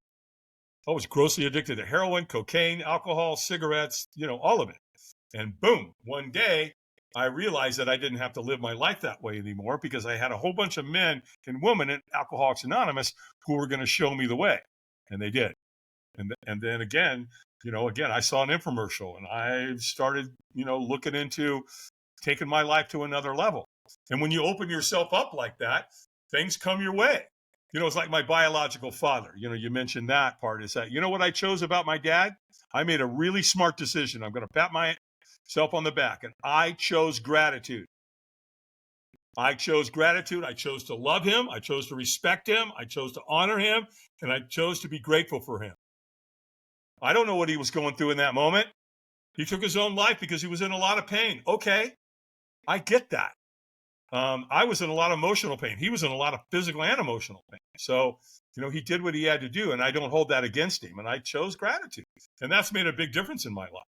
I was grossly addicted to heroin, cocaine, alcohol, cigarettes, all of it. And boom, one day I realized that I didn't have to live my life that way anymore, because I had a whole bunch of men and women at Alcoholics Anonymous who were going to show me the way. And they did. And then again, I saw an infomercial, and I started, looking into taking my life to another level. And when you open yourself up like that, things come your way. It's like my biological father. You mentioned that part. Is that, what I chose about my dad? I made a really smart decision. I'm going to pat myself on the back. And I chose gratitude. I chose gratitude. I chose to love him. I chose to respect him. I chose to honor him. And I chose to be grateful for him. I don't know what he was going through in that moment. He took his own life because he was in a lot of pain. Okay, I get that. I was in a lot of emotional pain. He was in a lot of physical and emotional pain. So, he did what he had to do, and I don't hold that against him. And I chose gratitude. And that's made a big difference in my life.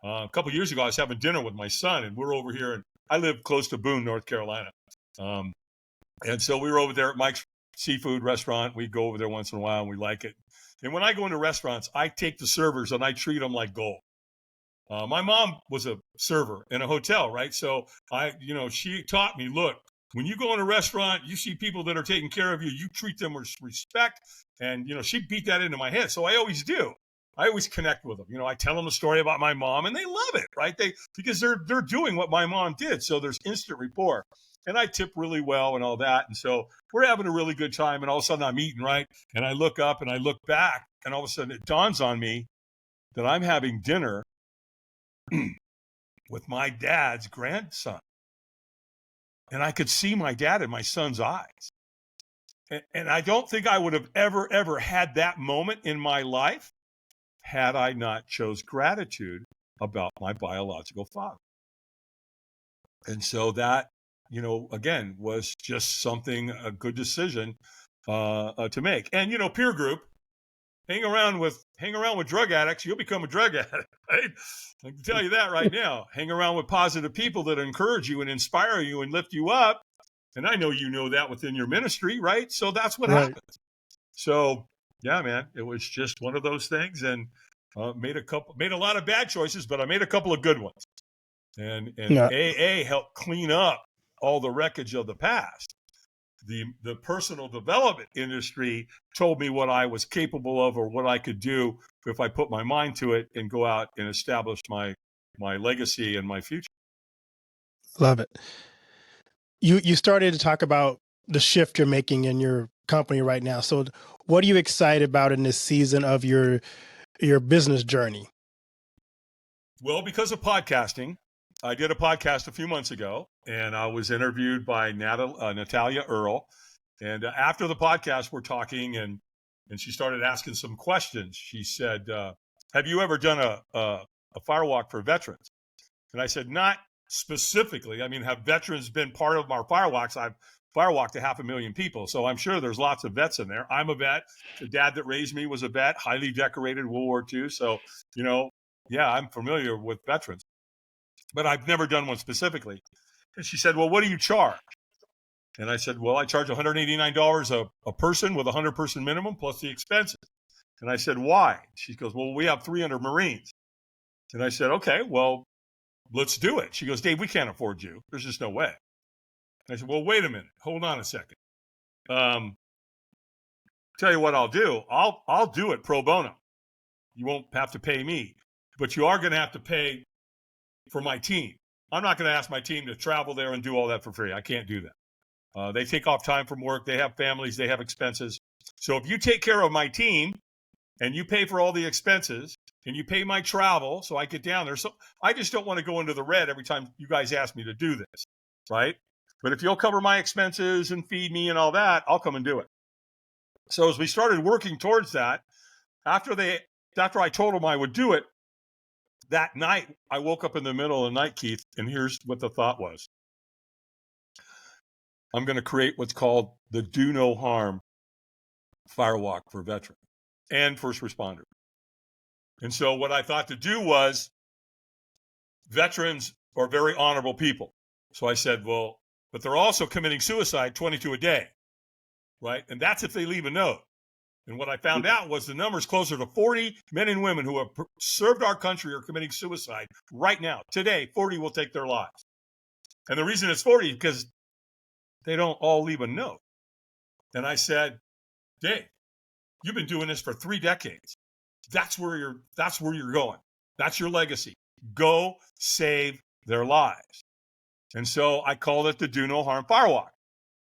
A couple of years ago, I was having dinner with my son, and we're over here, and I live close to Boone, North Carolina. And so we were over there at Mike's Seafood Restaurant. We go over there once in a while and we like it. And when I go into restaurants, I take the servers and I treat them like gold. My mom was a server in a hotel, right? So she taught me, look, when you go in a restaurant, you see people that are taking care of you, you treat them with respect. And, she beat that into my head. So I always do. I always connect with them. I tell them a story about my mom and they love it, right? Because they're doing what my mom did. So there's instant rapport. And I tip really well and all that. And so we're having a really good time. And all of a sudden I'm eating, right? And I look up and I look back and all of a sudden it dawns on me that I'm having dinner with my dad's grandson. And I could see my dad in my son's eyes. And I don't think I would have ever had that moment in my life had I not chose gratitude about my biological father. And so that, again, was just a good decision to make. And, peer group, hang around with drug addicts, you'll become a drug addict, right? I can tell you that right now. Hang around with positive people that encourage you and inspire you and lift you up. And I know you know that within your ministry, right? So that's what happens. So, yeah, man, it was just one of those things, and made a lot of bad choices, but I made a couple of good ones. And AA helped clean up all the wreckage of the past. The personal development industry told me what I was capable of or what I could do if I put my mind to it and go out and establish my legacy and my future. Love it. You started to talk about the shift you're making in your company right now. So what are you excited about in this season of your business journey? Well, because of podcasting, I did a podcast a few months ago, and I was interviewed by Natalia Earl. And after the podcast, we're talking, and she started asking some questions. She said, have you ever done a firewalk for veterans? And I said, not specifically. I mean, have veterans been part of our firewalks? I've firewalked to 500,000 people, so I'm sure there's lots of vets in there. I'm a vet. The dad that raised me was a vet, highly decorated, World War II. So, yeah, I'm familiar with veterans. But I've never done one specifically. And she said, well, what do you charge? And I said, well, I charge $189 a person with a 100-person minimum plus the expenses. And I said, why? She goes, well, we have 300 Marines. And I said, okay, well, let's do it. She goes, Dave, we can't afford you. There's just no way. And I said, well, wait a minute. Hold on a second. Tell you what I'll do. I'll do it pro bono. You won't have to pay me, but you are going to have to pay for my team. I'm not going to ask my team to travel there and do all that for free. I can't do that. They take off time from work. They have families. They have expenses. So if you take care of my team and you pay for all the expenses and you pay my travel so I get down there. So I just don't want to go into the red every time you guys ask me to do this, right? But if you'll cover my expenses and feed me and all that, I'll come and do it. So as we started working towards that, after I told them I would do it, that night, I woke up in the middle of the night, Keith, and here's what the thought was. I'm going to create what's called the Do No Harm Firewalk for veterans and first responders. And so what I thought to do was, veterans are very honorable people. So I said, well, but they're also committing suicide 22 a day, right? And that's if they leave a note. And what I found out was the number's closer to 40 men and women who have served our country are committing suicide right now. Today, 40 will take their lives. And the reason it's 40 is because they don't all leave a note. And I said, Dave, you've been doing this for 3 decades. That's where you're going. That's your legacy. Go save their lives. And so I called it the Do No Harm Firewalk.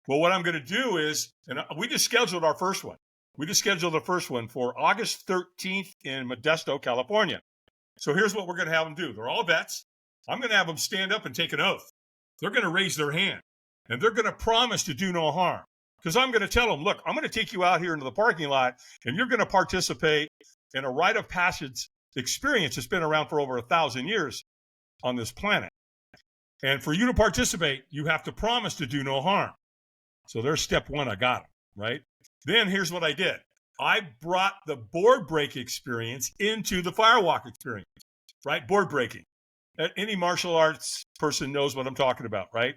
Well, what I'm going to do is, and we just scheduled our first one. We just scheduled the first one for August 13th in Modesto, California. So here's what we're going to have them do. They're all vets. I'm going to have them stand up and take an oath. They're going to raise their hand, and they're going to promise to do no harm. Because I'm going to tell them, look, I'm going to take you out here into the parking lot, and you're going to participate in a rite of passage experience that's been around for over 1,000 years on this planet. And for you to participate, you have to promise to do no harm. So there's step one. I got them, right? Then here's what I did. I brought the board break experience into the firewalk experience, right? Board breaking. Any martial arts person knows what I'm talking about, right?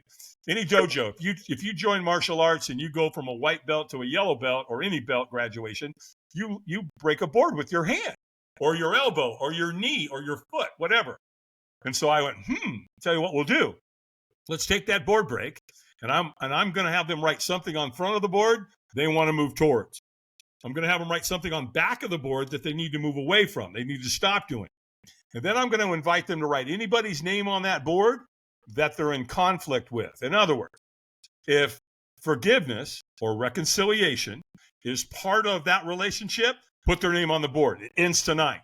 Any dojo, if you join martial arts and you go from a white belt to a yellow belt or any belt graduation, you break a board with your hand or your elbow or your knee or your foot, whatever. And so I went, tell you what we'll do. Let's take that board break, and I'm going to have them write something on front of the board they want to move towards. I'm going to have them write something on back of the board that they need to move away from. They need to stop doing. And then I'm going to invite them to write anybody's name on that board that they're in conflict with. In other words, if forgiveness or reconciliation is part of that relationship, put their name on the board. It ends tonight.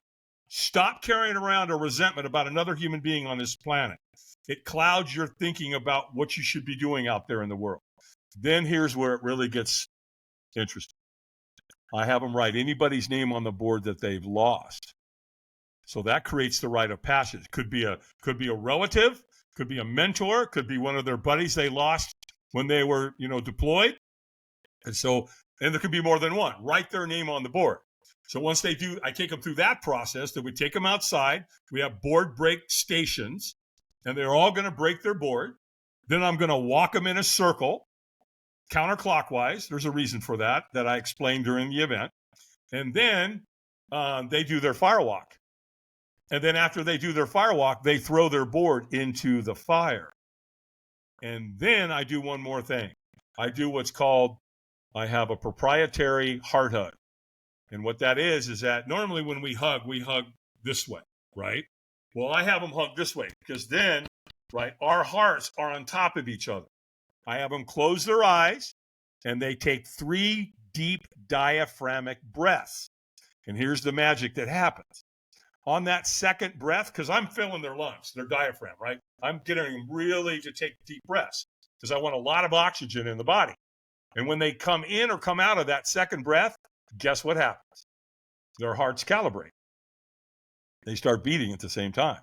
Stop carrying around a resentment about another human being on this planet. It clouds your thinking about what you should be doing out there in the world. Then here's where it really gets interesting. I have them write anybody's name on the board that they've lost. So that creates the rite of passage. Could be a relative, could be a mentor, could be one of their buddies they lost when they were, deployed. And there could be more than one. Write their name on the board. So once they do, I take them through that process. Then we take them outside. We have board break stations, and they're all going to break their board. Then I'm going to walk them in a circle, counterclockwise. There's a reason for that I explained during the event. And then they do their firewalk. And then after they do their firewalk, they throw their board into the fire. And then I do one more thing. I do what's called, I have a proprietary heart hug. And what that is that normally when we hug this way, right? Well, I have them hug this way because then, right, our hearts are on top of each other. I have them close their eyes and they take 3 deep diaphragmatic breaths. And here's the magic that happens. On that second breath, because I'm filling their lungs, their diaphragm, right? I'm getting them really to take deep breaths because I want a lot of oxygen in the body. And when they come in or come out of that second breath, guess what happens? Their hearts calibrate. They start beating at the same time.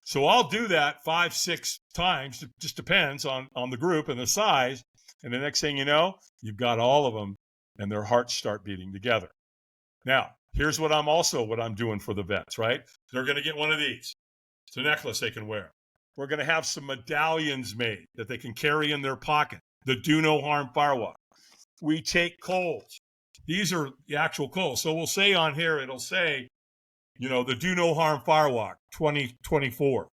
So I'll do that 5, 6 times. It just depends on the group and the size. And the next thing you know, you've got all of them and their hearts start beating together. Now, here's what I'm doing for the vets, right? They're going to get one of these. It's a necklace they can wear. We're going to have some medallions made that they can carry in their pocket. The Do No Harm Firewalk. We take coals. These are the actual coals. So we'll say on here, it'll say, the Do No Harm Firewalk 2024.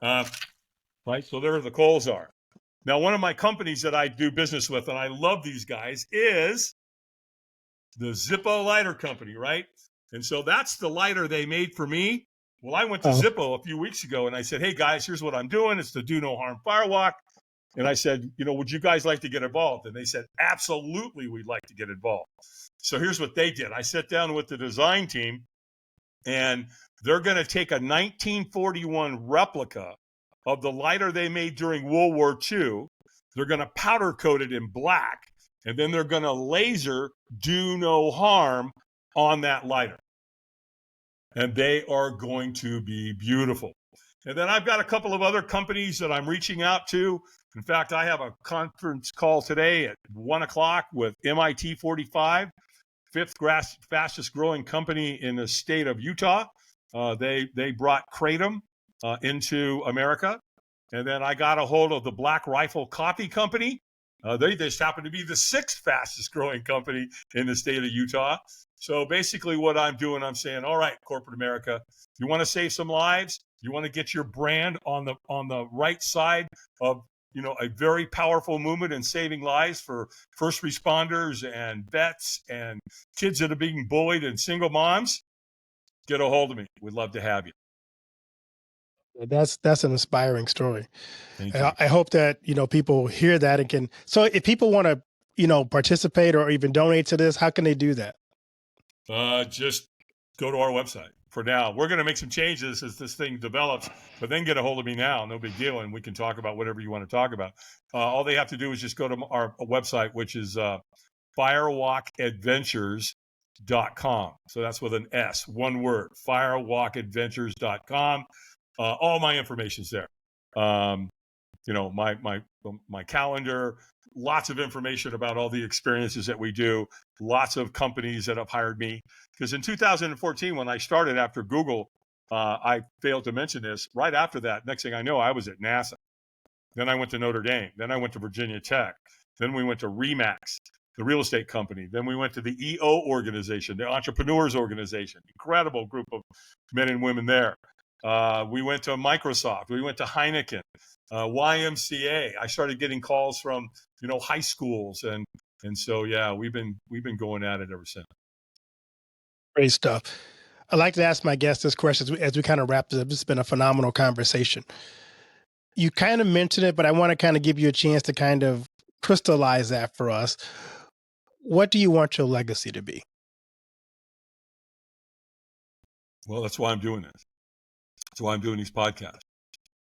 Right? So there the coals are. Now, one of my companies that I do business with, and I love these guys, is the Zippo lighter company, right? And so that's the lighter they made for me. Well, I went to Zippo a few weeks ago and I said, hey guys, here's what I'm doing. It's the Do No Harm Firewalk. And I said, would you guys like to get involved? And they said, absolutely, we'd like to get involved. So here's what they did. I sat down with the design team and they're going to take a 1941 replica of the lighter they made during World War II. They're going to powder coat it in black. And then they're going to laser Do No Harm on that lighter. And they are going to be beautiful. And then I've got a couple of other companies that I'm reaching out to. In fact, I have a conference call today at 1:00 with MIT 45, 5th fastest growing company in the state of Utah. They brought Kratom into America. And then I got a hold of the Black Rifle Coffee Company. They just happen to be the 6th fastest growing company in the state of Utah. So basically what I'm doing, I'm saying, all right, corporate America, you want to save some lives? You want to get your brand on the right side of, a very powerful movement in saving lives for first responders and vets and kids that are being bullied and single moms? Get a hold of me. We'd love to have you. That's an inspiring story. Thank you. I hope that, people hear that and can. So if people want to, participate or even donate to this, how can they do that? Just go to our website. For now, we're going to make some changes as this thing develops, but then get a hold of me now. No big deal. And we can talk about whatever you want to talk about. All they have to do is just go to our website, which is firewalkadventures.com. So that's with an S, one word, firewalkadventures.com. All my information's there. My calendar, lots of information about all the experiences that we do, lots of companies that have hired me. Because in 2014, when I started after Google I failed to mention this. Right after that, next thing I know, I was at NASA. Then I went to Notre Dame. Then I went to Virginia Tech. Then we went to Remax, the real estate company. Then we went to the EO organization, the Entrepreneurs Organization. Incredible group of men and women there. We went to Microsoft. We went to Heineken, YMCA. I started getting calls from high schools, and so yeah, we've been going at it ever since. Great stuff. I'd like to ask my guests this question as we kind of wrap this up. This has been a phenomenal conversation. You kind of mentioned it, but I want to kind of give you a chance to kind of crystallize that for us. What do you want your legacy to be? Well, that's why I'm doing this. That's why I'm doing these podcasts.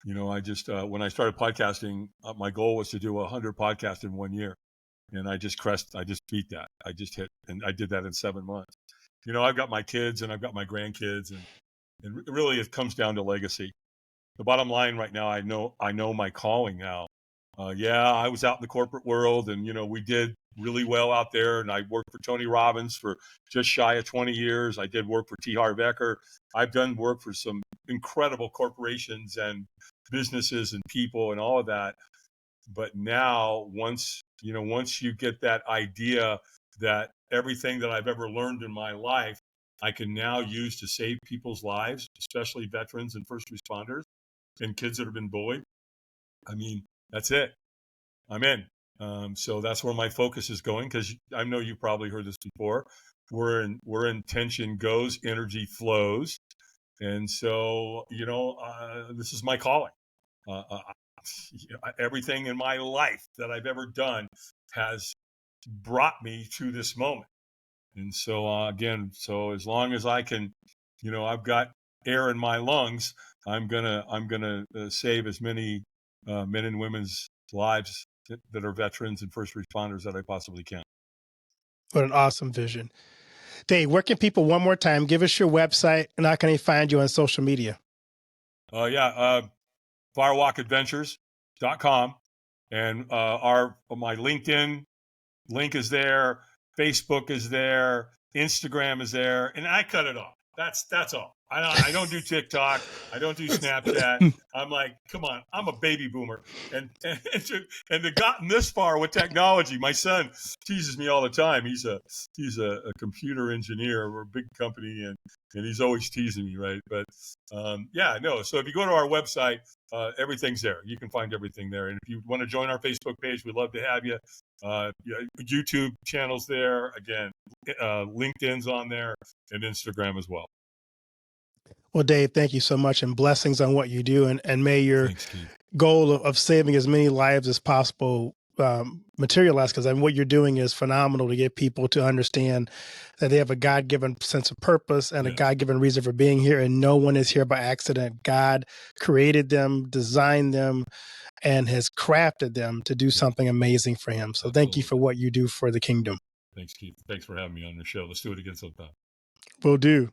I just, when I started podcasting, my goal was to do 100 podcasts in 1 year. And I just beat that. I just hit, and I did that in 7 months. I've got my kids and I've got my grandkids, and really it comes down to legacy. The bottom line right now, I know my calling now. I was out in the corporate world, and we did really well out there, and I worked for Tony Robbins for just shy of 20 years. I did work for T. Harv Eker. I've done work for some incredible corporations and businesses and people and all of that. But now, once you get that idea that everything that I've ever learned in my life, I can now use to save people's lives, especially veterans and first responders and kids that have been bullied. I mean, that's it. I'm in. So that's where my focus is going, because I know you've probably heard this before. Where intention goes, energy flows. And so, this is my calling. Everything in my life that I've ever done has brought me to this moment. And so, so as long as I can, I've got air in my lungs, I'm gonna save as many men and women's lives that are veterans and first responders that I possibly can. What an awesome vision. Dave, where can people, one more time, give us your website, and how can they find you on social media? Firewalkadventures.com. And my LinkedIn link is there. Facebook is there. Instagram is there. And I cut it off. That's all. I don't do TikTok. I don't do Snapchat. I'm like, come on, I'm a baby boomer. And to gotten this far with technology, my son teases me all the time. He's a computer engineer. We're a big company, and he's always teasing me, right? But so if you go to our website, everything's there. You can find everything there. And if you want to join our Facebook page, we'd love to have you. YouTube channel's there. Again, LinkedIn's on there, and Instagram as well. Well, Dave, thank you so much, and blessings on what you do. And may your goal of saving as many lives as possible materialize, because what you're doing is phenomenal to get people to understand that they have a God-given sense of purpose and a God-given reason for being here, and no one is here by accident. God created them, designed them, and has crafted them to do something amazing for him. So Thank you for what you do for the kingdom. Thanks, Keith. Thanks for having me on your show. Let's do it again sometime. Will do.